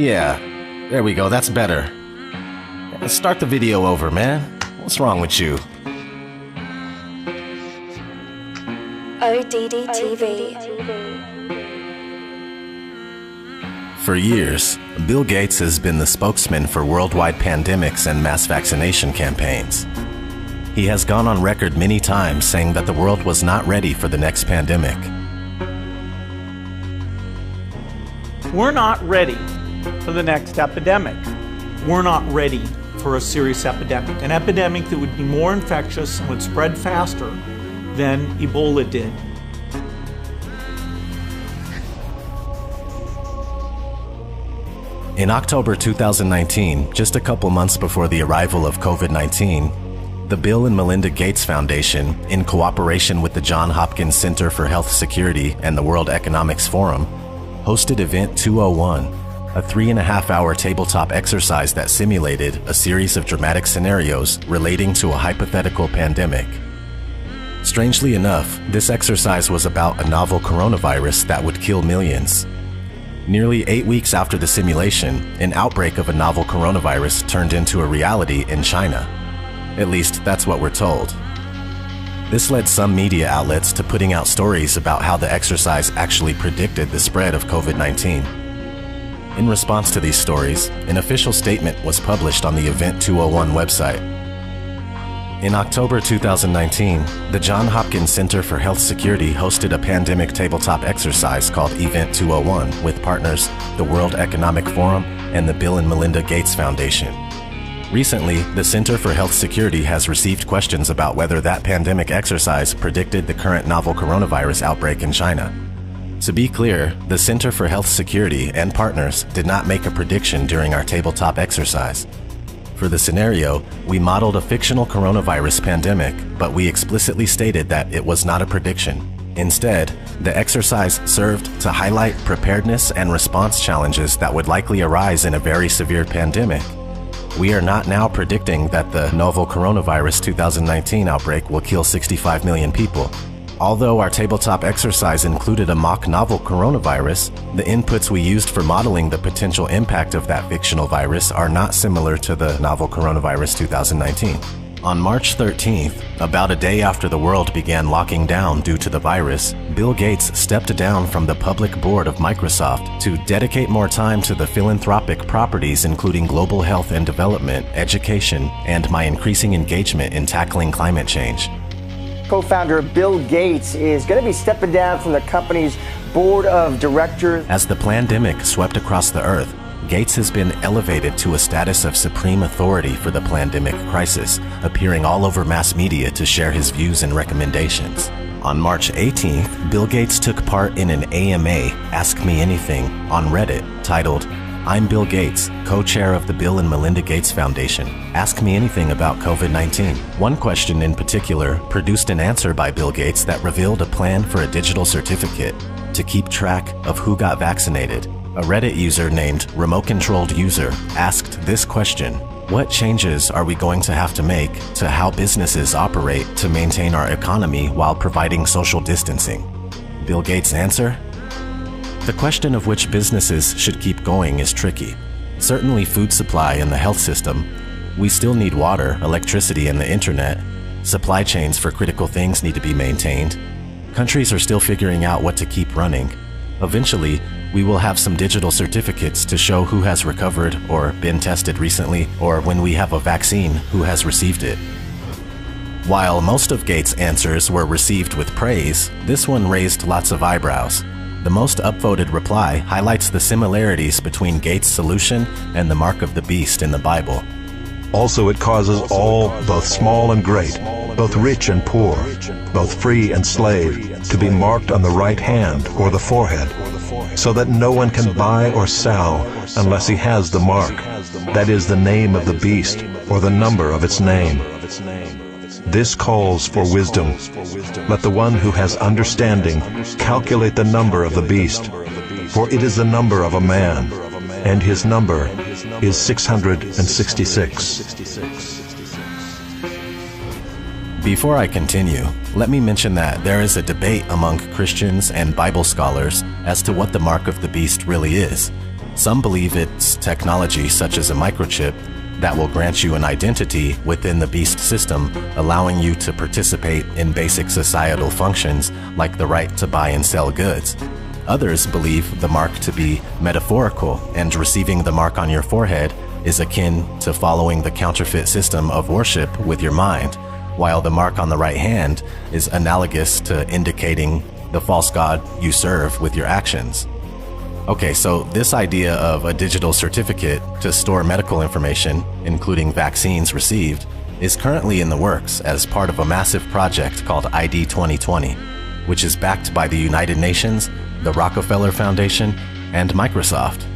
Yeah, there we go, that's better. Start the video over, man. What's wrong with you? ODD TV. For years, Bill Gates has been the spokesman for worldwide pandemics and mass vaccination campaigns. He has gone on record many times saying that the world was not ready for the next pandemic. We're not ready for the next epidemic. We're not ready for a serious epidemic, an epidemic that would be more infectious and would spread faster than Ebola did. In October 2019, just a couple months before the arrival of COVID-19, the Bill and Melinda Gates Foundation, in cooperation with the Johns Hopkins Center for Health Security and the World Economic Forum, hosted Event 201, a 3.5-hour tabletop exercise that simulated a series of dramatic scenarios relating to a hypothetical pandemic. Strangely enough, this exercise was about a novel coronavirus that would kill millions. Nearly 8 weeks after the simulation, an outbreak of a novel coronavirus turned into a reality in China. At least, that's what we're told. This led some media outlets to putting out stories about how the exercise actually predicted the spread of COVID-19. In response to these stories, an official statement was published on the Event 201 website. In October 2019, the Johns Hopkins Center for Health Security hosted a pandemic tabletop exercise called Event 201 with partners the World Economic Forum and the Bill and Melinda Gates Foundation. Recently, the Center for Health Security has received questions about whether that pandemic exercise predicted the current novel coronavirus outbreak in China. To be clear, the Center for Health Security and partners did not make a prediction during our tabletop exercise. For the scenario, we modeled a fictional coronavirus pandemic, but we explicitly stated that it was not a prediction. Instead, the exercise served to highlight preparedness and response challenges that would likely arise in a very severe pandemic. We are not now predicting that the novel coronavirus 2019 outbreak will kill 65 million people. Although our tabletop exercise included a mock novel coronavirus, the inputs we used for modeling the potential impact of that fictional virus are not similar to the novel coronavirus 2019. On March 13th, about a day after the world began locking down due to the virus, Bill Gates stepped down from the public board of Microsoft to dedicate more time to the philanthropic properties including global health and development, education, and my increasing engagement in tackling climate change. Co-founder Bill Gates is going to be stepping down from the company's board of directors. As the pandemic swept across the earth, Gates has been elevated to a status of supreme authority for the pandemic crisis, appearing all over mass media to share his views and recommendations. On March 18th, Bill Gates took part in an AMA, Ask Me Anything, on Reddit titled, "I'm Bill Gates, co-chair of the Bill and Melinda Gates Foundation. Ask me anything about COVID-19. One question in particular produced an answer by Bill Gates that revealed a plan for a digital certificate to keep track of who got vaccinated. A Reddit user named Remote Controlled User asked this question: what changes are we going to have to make to how businesses operate to maintain our economy while providing social distancing? Bill Gates' answer? The question of which businesses should keep going is tricky. Certainly food supply and the health system. We still need water, electricity, and the internet. Supply chains for critical things need to be maintained. Countries are still figuring out what to keep running. Eventually, we will have some digital certificates to show who has recovered or been tested recently, or when we have a vaccine, who has received it. While most of Gates' answers were received with praise, this one raised lots of eyebrows. The most upvoted reply highlights the similarities between Gates' solution and the mark of the beast in the Bible. Also it causes all, both small and great, both rich and poor, both free and slave, to be marked on the right hand or the forehead, so that no one can buy or sell unless he has the mark, that is the name of the beast or the number of its name. This calls for wisdom. Let the one who has understanding calculate the number of the beast, for it is the number of a man, and his number is 666. Before I continue, let me mention that there is a debate among Christians and Bible scholars as to what the mark of the beast really is. Some believe it's technology such as a microchip that will grant you an identity within the beast system, allowing you to participate in basic societal functions like the right to buy and sell goods. Others believe the mark to be metaphorical, and receiving the mark on your forehead is akin to following the counterfeit system of worship with your mind, while the mark on the right hand is analogous to indicating the false god you serve with your actions. Okay, so this idea of a digital certificate to store medical information, including vaccines received, is currently in the works as part of a massive project called ID 2020, which is backed by the United Nations, the Rockefeller Foundation, and Microsoft.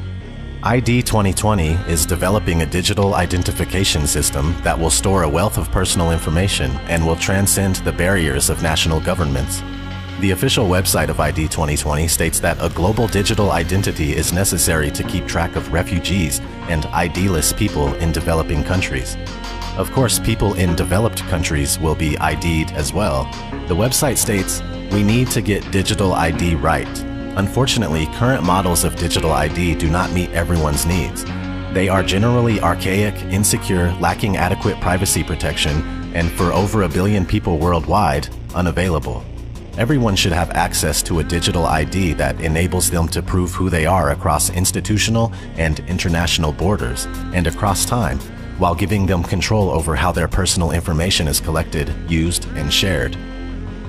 ID 2020 is developing a digital identification system that will store a wealth of personal information and will transcend the barriers of national governments. The official website of ID 2020 states that a global digital identity is necessary to keep track of refugees and ID-less people in developing countries. Of course, people in developed countries will be ID'd as well. The website states, "We need to get digital ID right. Unfortunately, current models of digital ID do not meet everyone's needs. They are generally archaic, insecure, lacking adequate privacy protection, and for over 1 billion people worldwide, unavailable. Everyone should have access to a digital ID that enables them to prove who they are across institutional and international borders and across time, while giving them control over how their personal information is collected, used, and shared."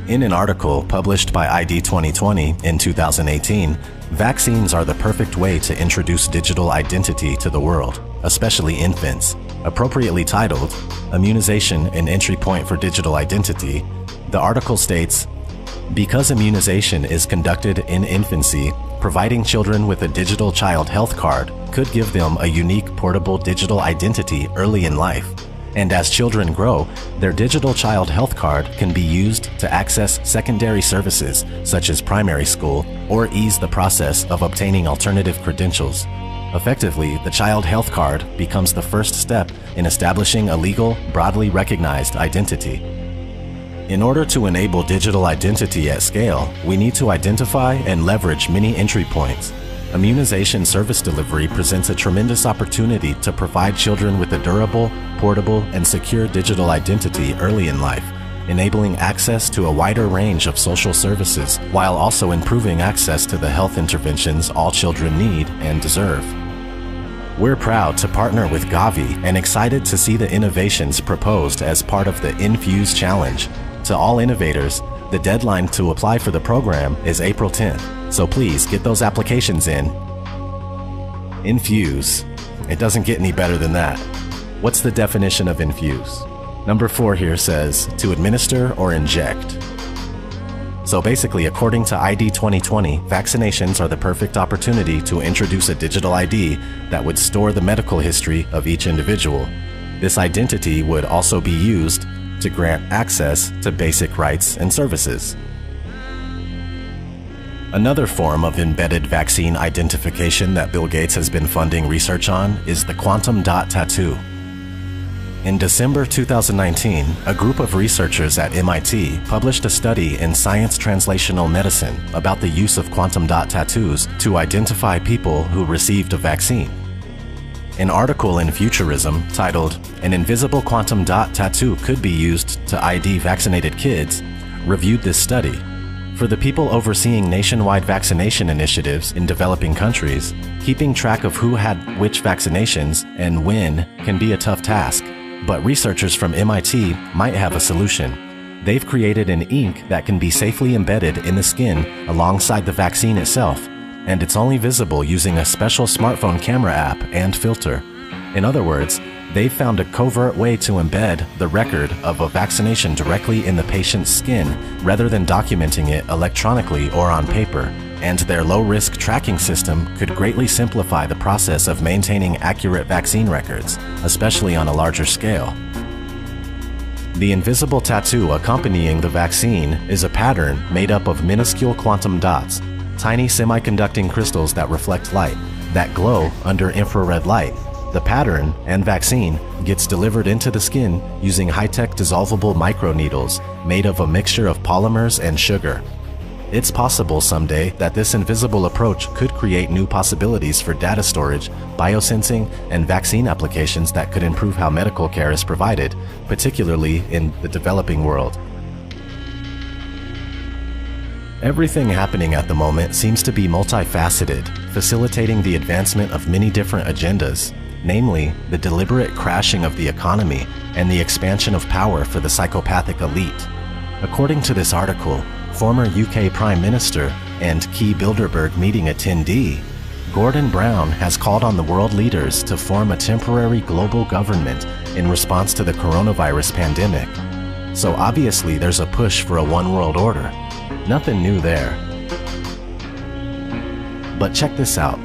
In an article published by ID 2020 in 2018, vaccines are the perfect way to introduce digital identity to the world, especially infants. Appropriately titled, "Immunization, an Entry Point for Digital Identity," the article states, "Because immunization is conducted in infancy, providing children with a digital child health card could give them a unique portable digital identity early in life. And as children grow, their digital child health card can be used to access secondary services such as primary school or ease the process of obtaining alternative credentials. Effectively, the child health card becomes the first step in establishing a legal, broadly recognized identity." In order to enable digital identity at scale, we need to identify and leverage many entry points. Immunization service delivery presents a tremendous opportunity to provide children with a durable, portable, and secure digital identity early in life, enabling access to a wider range of social services while also improving access to the health interventions all children need and deserve. We're proud to partner with Gavi and excited to see the innovations proposed as part of the Infuse Challenge. To all innovators, the deadline to apply for the program is April 10th, so please get those applications in. Infuse. It doesn't get any better than that. What's the definition of infuse? Number 4 here says, to administer or inject. So basically, according to ID 2020, vaccinations are the perfect opportunity to introduce a digital ID that would store the medical history of each individual. This identity would also be used to grant access to basic rights and services. Another form of embedded vaccine identification that Bill Gates has been funding research on is the quantum dot tattoo. In December 2019, a group of researchers at MIT published a study in Science Translational Medicine about the use of quantum dot tattoos to identify people who received a vaccine. An article in Futurism titled, "An Invisible Quantum Dot Tattoo Could Be Used to ID Vaccinated Kids," reviewed this study. For the people overseeing nationwide vaccination initiatives in developing countries, keeping track of who had which vaccinations and when can be a tough task. But researchers from MIT might have a solution. They've created an ink that can be safely embedded in the skin alongside the vaccine itself, and it's only visible using a special smartphone camera app and filter. In other words, they've found a covert way to embed the record of a vaccination directly in the patient's skin rather than documenting it electronically or on paper, and their low-risk tracking system could greatly simplify the process of maintaining accurate vaccine records, especially on a larger scale. The invisible tattoo accompanying the vaccine is a pattern made up of minuscule quantum dots, tiny semiconducting crystals that reflect light, that glow under infrared light. The pattern and vaccine gets delivered into the skin using high-tech dissolvable microneedles made of a mixture of polymers and sugar. It's possible someday that this invisible approach could create new possibilities for data storage, biosensing, and vaccine applications that could improve how medical care is provided, particularly in the developing world. Everything happening at the moment seems to be multifaceted, facilitating the advancement of many different agendas, namely the deliberate crashing of the economy and the expansion of power for the psychopathic elite. According to this article, former UK Prime Minister and key Bilderberg meeting attendee, Gordon Brown has called on the world leaders to form a temporary global government in response to the coronavirus pandemic. So obviously there's a push for a one world order. Nothing new there. But check this out.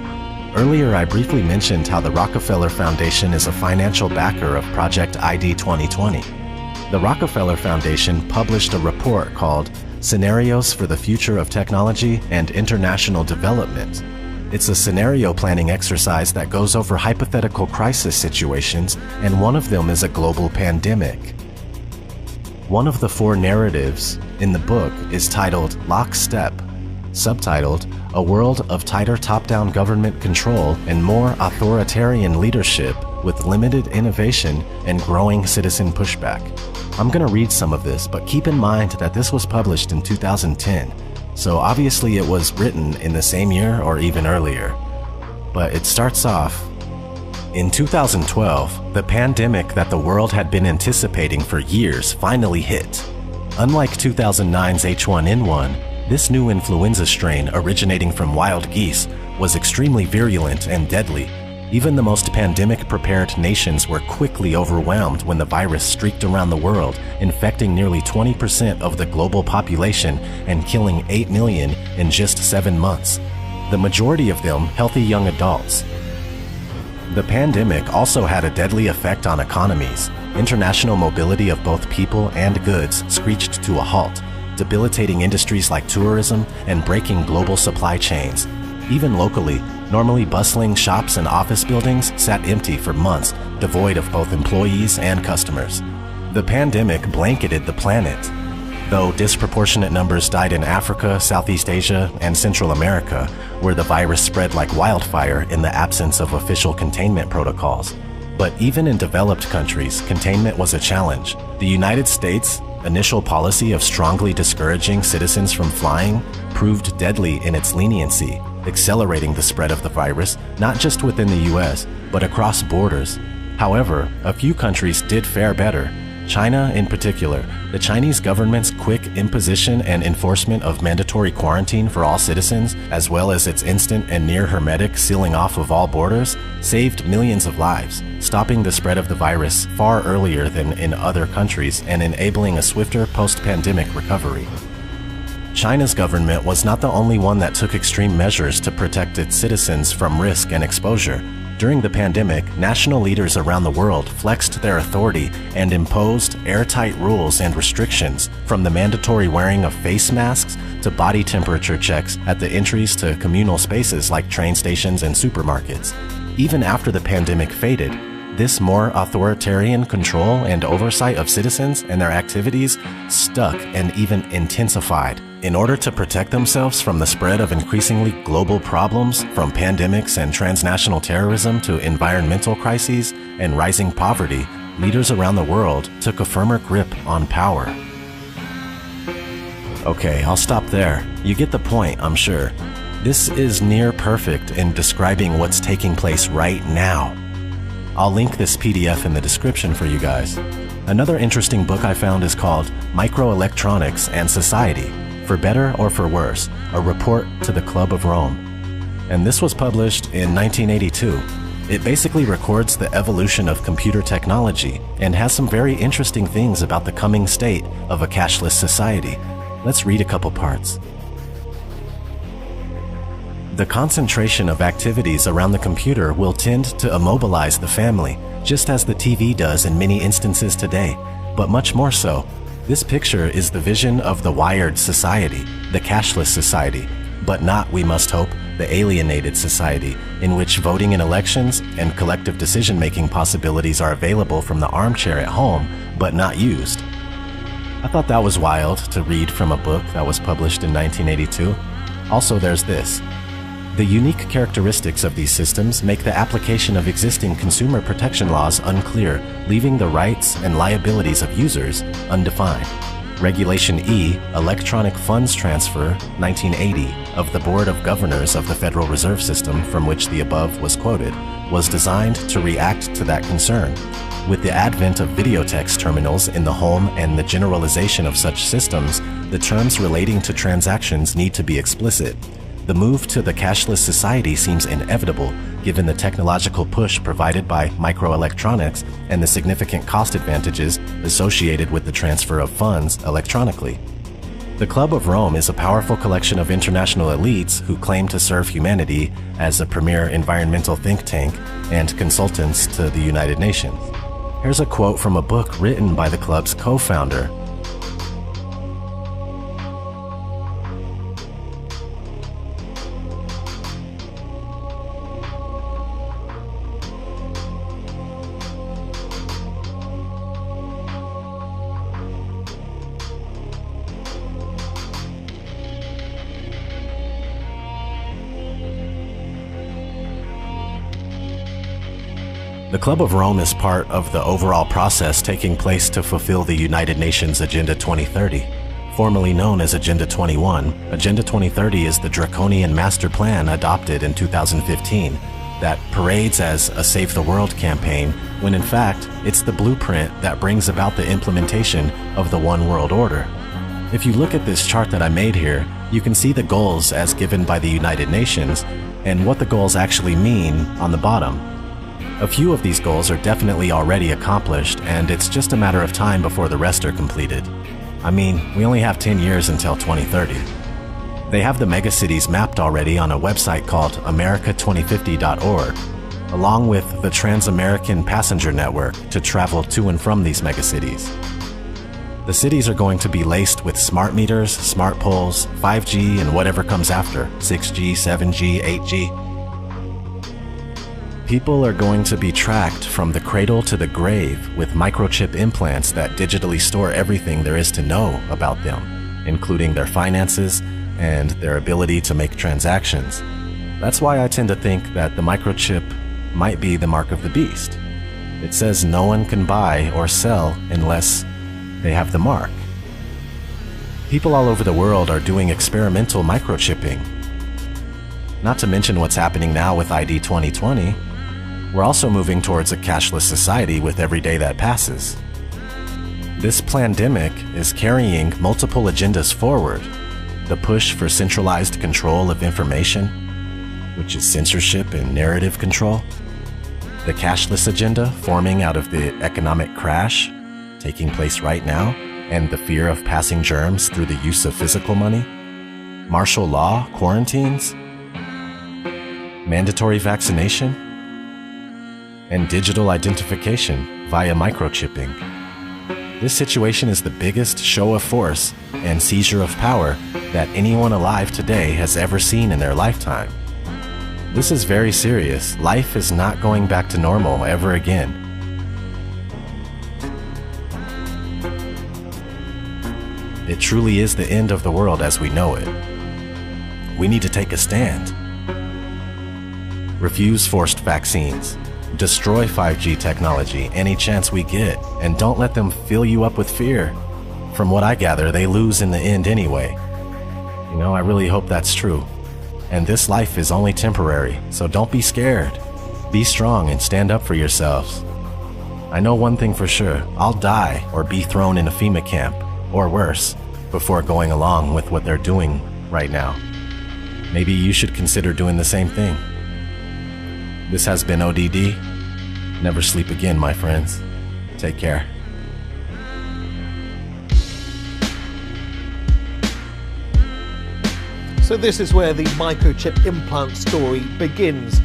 Earlier I briefly mentioned how the Rockefeller Foundation is a financial backer of Project ID 2020. The Rockefeller Foundation published a report called Scenarios for the Future of Technology and International Development. It's a scenario planning exercise that goes over hypothetical crisis situations, and one of them is a global pandemic. One of the 4 narratives in the book is titled Lockstep, subtitled A World of Tighter Top-Down Government Control and More Authoritarian Leadership with Limited Innovation and Growing Citizen Pushback. I'm gonna read some of this, but keep in mind that this was published in 2010, so obviously it was written in the same year or even earlier. But it starts off, in 2012, the pandemic that the world had been anticipating for years finally hit. Unlike 2009's H1N1, this new influenza strain originating from wild geese was extremely virulent and deadly. Even the most pandemic-prepared nations were quickly overwhelmed when the virus streaked around the world, infecting nearly 20% of the global population and killing 8 million in just 7 months. The majority of them healthy young adults. The pandemic also had a deadly effect on economies. International mobility of both people and goods screeched to a halt, debilitating industries like tourism and breaking global supply chains. Even locally, normally bustling shops and office buildings sat empty for months, devoid of both employees and customers. The pandemic blanketed the planet. Though disproportionate numbers died in Africa, Southeast Asia, and Central America, where the virus spread like wildfire in the absence of official containment protocols. But even in developed countries, containment was a challenge. The United States' initial policy of strongly discouraging citizens from flying proved deadly in its leniency, accelerating the spread of the virus, not just within the US, but across borders. However, a few countries did fare better. China in particular. The Chinese government's quick imposition and enforcement of mandatory quarantine for all citizens, as well as its instant and near hermetic sealing off of all borders, saved millions of lives, stopping the spread of the virus far earlier than in other countries and enabling a swifter post-pandemic recovery. China's government was not the only one that took extreme measures to protect its citizens from risk and exposure. During the pandemic, national leaders around the world flexed their authority and imposed airtight rules and restrictions, from the mandatory wearing of face masks to body temperature checks at the entries to communal spaces like train stations and supermarkets. Even after the pandemic faded, this more authoritarian control and oversight of citizens and their activities stuck and even intensified. In order to protect themselves from the spread of increasingly global problems, from pandemics and transnational terrorism to environmental crises and rising poverty, leaders around the world took a firmer grip on power. Okay, I'll stop there. You get the point, I'm sure. This is near perfect in describing what's taking place right now. I'll link this PDF in the description for you guys. Another interesting book I found is called Microelectronics and Society, For Better or For Worse, a report to the Club of Rome. And this was published in 1982. It basically records the evolution of computer technology and has some very interesting things about the coming state of a cashless society. Let's read a couple parts. The concentration of activities around the computer will tend to immobilize the family, just as the TV does in many instances today, but much more so. This picture is the vision of the wired society, the cashless society, but not, we must hope, the alienated society, in which voting in elections and collective decision-making possibilities are available from the armchair at home, but not used. I thought that was wild to read from a book that was published in 1982. Also, there's this. The unique characteristics of these systems make the application of existing consumer protection laws unclear, leaving the rights and liabilities of users undefined. Regulation E, Electronic Funds Transfer, 1980, of the Board of Governors of the Federal Reserve System, from which the above was quoted, was designed to react to that concern. With the advent of videotex terminals in the home and the generalization of such systems, the terms relating to transactions need to be explicit. The move to the cashless society seems inevitable, given the technological push provided by microelectronics and the significant cost advantages associated with the transfer of funds electronically. The Club of Rome is a powerful collection of international elites who claim to serve humanity as a premier environmental think tank and consultants to the United Nations. Here's a quote from a book written by the club's co-founder. The Club of Rome is part of the overall process taking place to fulfill the United Nations Agenda 2030. Formerly known as Agenda 21, Agenda 2030 is the draconian master plan adopted in 2015 that parades as a Save the World campaign, when in fact, it's the blueprint that brings about the implementation of the One World Order. If you look at this chart that I made here, you can see the goals as given by the United Nations and what the goals actually mean on the bottom. A few of these goals are definitely already accomplished, and it's just a matter of time before the rest are completed. I mean, we only have 10 years until 2030. They have the megacities mapped already on a website called america2050.org, along with the Trans-American Passenger Network to travel to and from these megacities. The cities are going to be laced with smart meters, smart poles, 5G, and whatever comes after, 6G, 7G, 8G. People are going to be tracked from the cradle to the grave with microchip implants that digitally store everything there is to know about them, including their finances and their ability to make transactions. That's why I tend to think that the microchip might be the mark of the beast. It says no one can buy or sell unless they have the mark. People all over the world are doing experimental microchipping. Not to mention what's happening now with ID 2020. We're also moving towards a cashless society with every day that passes. This pandemic is carrying multiple agendas forward. The push for centralized control of information, which is censorship and narrative control. The cashless agenda forming out of the economic crash taking place right now, and the fear of passing germs through the use of physical money. Martial law quarantines. Mandatory vaccination. And digital identification via microchipping. This situation is the biggest show of force and seizure of power that anyone alive today has ever seen in their lifetime. This is very serious. Life is not going back to normal ever again. It truly is the end of the world as we know it. We need to take a stand. Refuse forced vaccines. Destroy 5G technology any chance we get, and don't let them fill you up with fear. From what I gather, they lose in the end anyway. You know, I really hope that's true. And this life is only temporary, so don't be scared. Be strong and stand up for yourselves. I know one thing for sure, I'll die or be thrown in a FEMA camp, or worse, before going along with what they're doing right now. Maybe you should consider doing the same thing. This has been ODD. Never sleep again, my friends. Take care. So this is where the microchip implant story begins.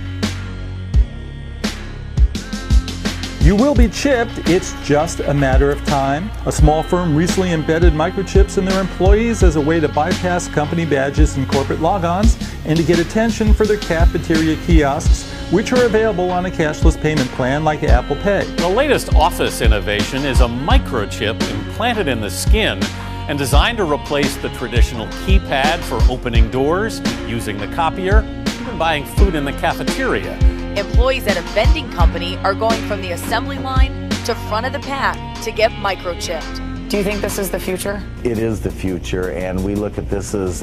You will be chipped, it's just a matter of time. A small firm recently embedded microchips in their employees as a way to bypass company badges and corporate logons and to get attention for their cafeteria kiosks which are available on a cashless payment plan like Apple Pay. The latest office innovation is a microchip implanted in the skin and designed to replace the traditional keypad for opening doors, using the copier, even buying food in the cafeteria. Employees at a vending company are going from the assembly line to front of the pack to get microchipped. Do you think this is the future? It is the future, and we look at this as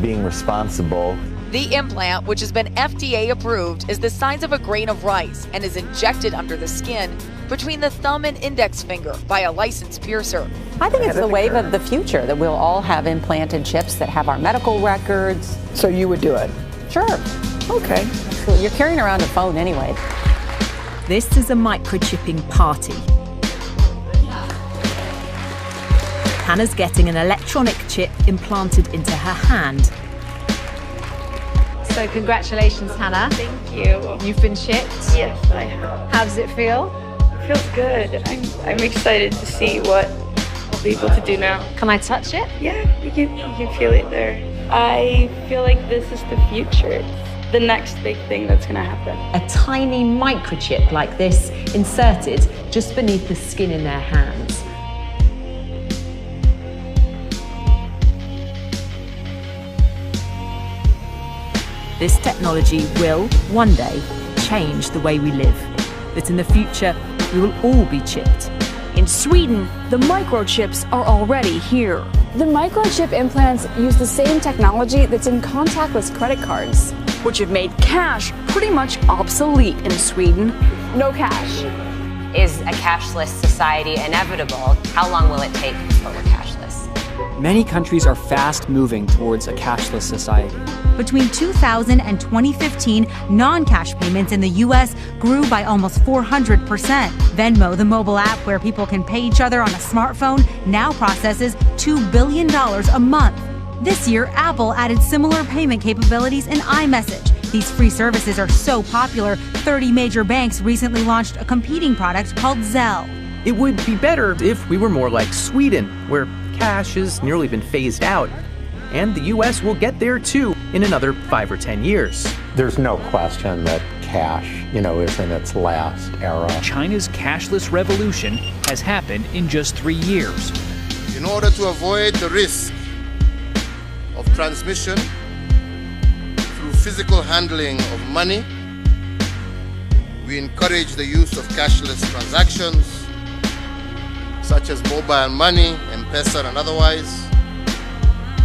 being responsible. The implant, which has been FDA approved, is the size of a grain of rice and is injected under the skin between the thumb and index finger by a licensed piercer. I think it's the wave of the future, that we'll all have implanted chips that have our medical records. So you would do it? Sure. Okay. Well, you're carrying around a phone anyway. This is a microchipping party. Hannah's getting an electronic chip implanted into her hand. So congratulations, Hannah. Thank you. You've been chipped? Yes, I have. How does it feel? It feels good. I'm excited to see what I'll be able to do now. Can I touch it? Yeah, you can feel it there. I feel like this is the future. It's the next big thing that's going to happen. A tiny microchip like this inserted just beneath the skin in their hands. This technology will, one day, change the way we live. That in the future, we will all be chipped. In Sweden, the microchips are already here. The microchip implants use the same technology that's in contactless credit cards, which have made cash pretty much obsolete in Sweden. No cash. Is a cashless society inevitable? How long will it take before we're cashless? Many countries are fast moving towards a cashless society. Between 2000 and 2015, non-cash payments in the U.S. grew by almost 400%. Venmo, the mobile app where people can pay each other on a smartphone, now processes $2 billion a month. This year, Apple added similar payment capabilities in iMessage. These free services are so popular, 30 major banks recently launched a competing product called Zelle. It would be better if we were more like Sweden, where cash has nearly been phased out. And the U.S. will get there too in another 5 or 10 years. There's no question that cash, is in its last era. China's cashless revolution has happened in just 3 years. In order to avoid the risk of transmission through physical handling of money, we encourage the use of cashless transactions, such as mobile money, M-Pesa and otherwise,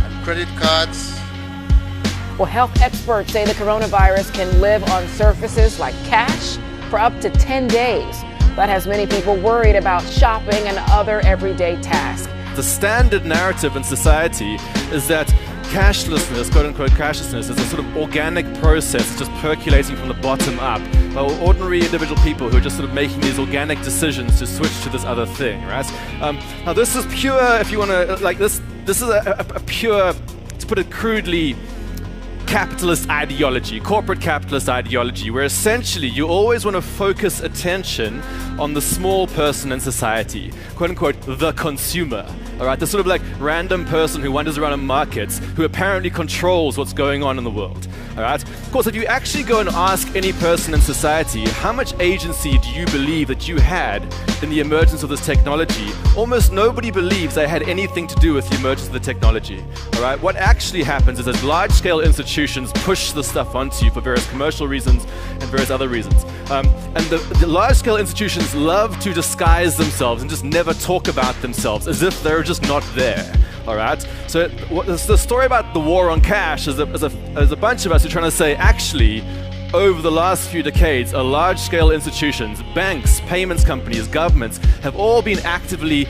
and credit cards. Well, health experts say the coronavirus can live on surfaces like cash for up to 10 days. That has many people worried about shopping and other everyday tasks. The standard narrative in society is that cashlessness, quote-unquote cashlessness, is a sort of organic process just percolating from the bottom up by ordinary individual people who are just sort of making these organic decisions to switch to this other thing, right? Now this is pure, if you want to, like this is a pure, to put it crudely, capitalist ideology, corporate capitalist ideology, where essentially you always want to focus attention on the small person in society, quote unquote, the consumer. All right, the sort of like random person who wanders around in markets, who apparently controls what's going on in the world. All right. Of course, if you actually go and ask any person in society, how much agency do you believe that you had in the emergence of this technology? Almost nobody believes they had anything to do with the emergence of the technology. All right. What actually happens is that large-scale institutions push the stuff onto you for various commercial reasons and various other reasons. And the large-scale institutions love to disguise themselves and just never talk about themselves as if they're just not there. All right. So the story about the war on cash is a bunch of us who are trying to say, actually, over the last few decades, large-scale institutions, banks, payments companies, governments have all been actively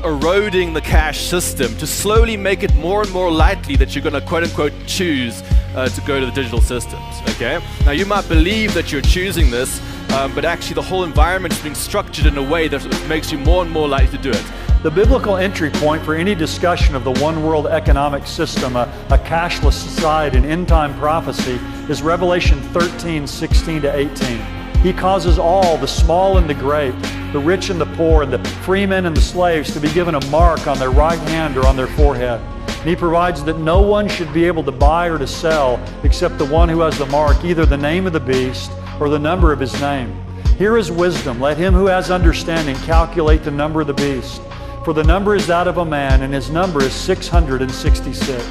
eroding the cash system to slowly make it more and more likely that you're going to quote-unquote choose to go to the digital systems. Okay. Now you might believe that you're choosing this, but actually the whole environment is being structured in a way that makes you more and more likely to do it. The biblical entry point for any discussion of the one world economic system, a cashless society, and end-time prophecy is Revelation 13:16-18. He causes all, the small and the great, the rich and the poor, and the freemen and the slaves, to be given a mark on their right hand or on their forehead. And he provides that no one should be able to buy or to sell except the one who has the mark, either the name of the beast or the number of his name. Here is wisdom. Let him who has understanding calculate the number of the beast. For the number is that of a man, and his number is 666.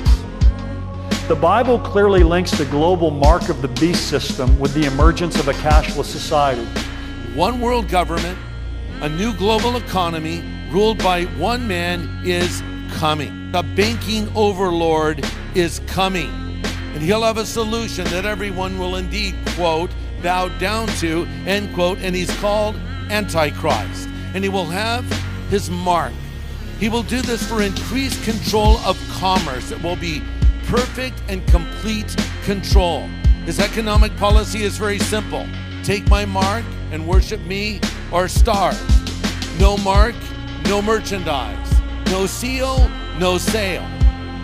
The Bible clearly links the global mark of the beast system with the emergence of a cashless society. One world government, a new global economy ruled by one man is coming. A banking overlord is coming. And he'll have a solution that everyone will indeed, quote, bow down to, end quote, and he's called Antichrist. And he will have his mark. He will do this for increased control of commerce. It will be perfect and complete control. His economic policy is very simple. Take my mark and worship me or starve. No mark, no merchandise. No seal, no sale.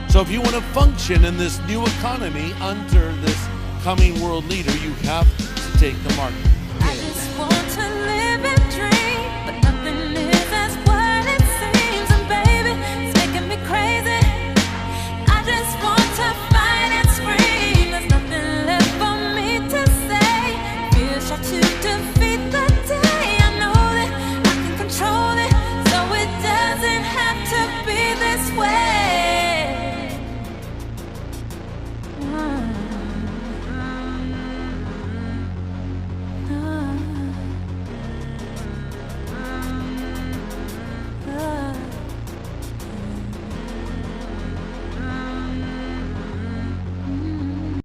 So if you want to function in this new economy under this coming world leader, you have to take the mark. I just want to live and dream.